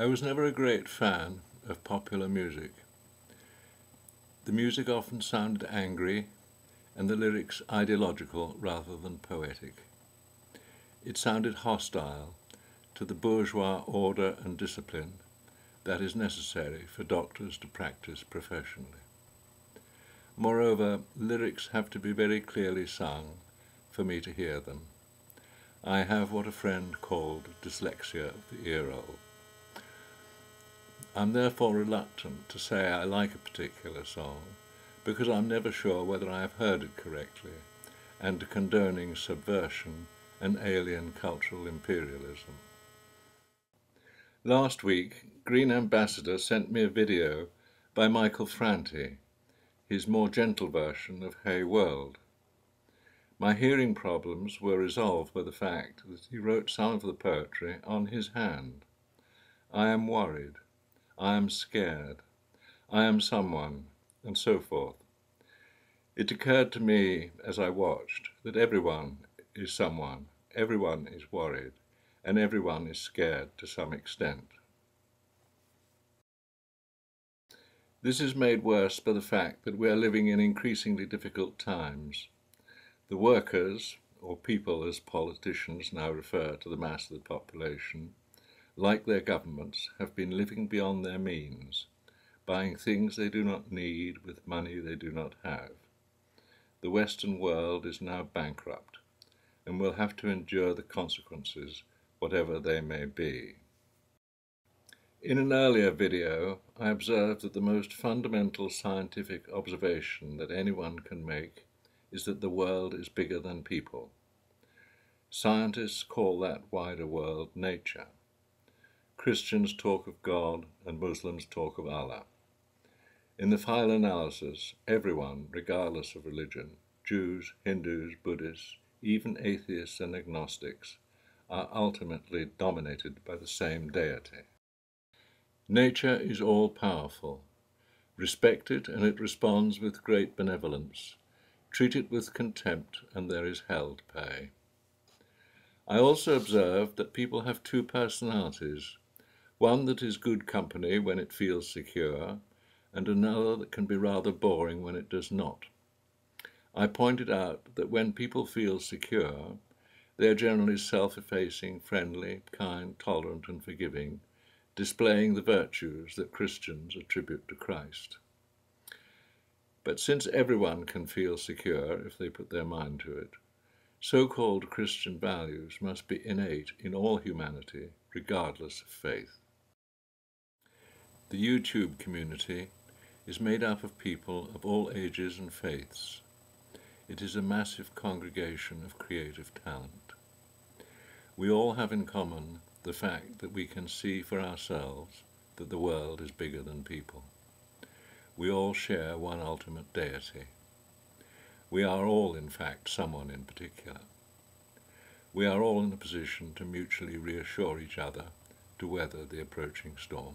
I was never a great fan of popular music. The music often sounded angry and the lyrics ideological rather than poetic. It sounded hostile to the bourgeois order and discipline that is necessary for doctors to practice professionally. Moreover, lyrics have to be very clearly sung for me to hear them. I have what a friend called dyslexia of the ear hole. I'm therefore reluctant to say I like a particular song because I'm never sure whether I have heard it correctly, and condoning subversion and alien cultural imperialism. Last week, Green Ambassador sent me a video by Michael Franti, his more gentle version of Hey World. My hearing problems were resolved by the fact that he wrote some of the poetry on his hand. I am worried, I am scared, I am someone, and so forth. It occurred to me as I watched that everyone is someone, everyone is worried, and everyone is scared to some extent. This is made worse by the fact that we are living in increasingly difficult times. The workers, or people as politicians now refer to the mass of the population, like their governments, have been living beyond their means, buying things they do not need with money they do not have. The Western world is now bankrupt and will have to endure the consequences, whatever they may be. In an earlier video, I observed that the most fundamental scientific observation that anyone can make is that the world is bigger than people. Scientists call that wider world nature. Christians talk of God and Muslims talk of Allah. In the final analysis, everyone, regardless of religion, Jews, Hindus, Buddhists, even atheists and agnostics, are ultimately dominated by the same deity. Nature is all-powerful. Respect it and it responds with great benevolence. Treat it with contempt and there is hell to pay. I also observed that people have two personalities, one that is good company when it feels secure, and another that can be rather boring when it does not. I pointed out that when people feel secure, they are generally self-effacing, friendly, kind, tolerant and forgiving, displaying the virtues that Christians attribute to Christ. But since everyone can feel secure if they put their mind to it, so-called Christian values must be innate in all humanity, regardless of faith. The YouTube community is made up of people of all ages and faiths. It is a massive congregation of creative talent. We all have in common the fact that we can see for ourselves that the world is bigger than people. We all share one ultimate deity. We are all, in fact, someone in particular. We are all in a position to mutually reassure each other to weather the approaching storm.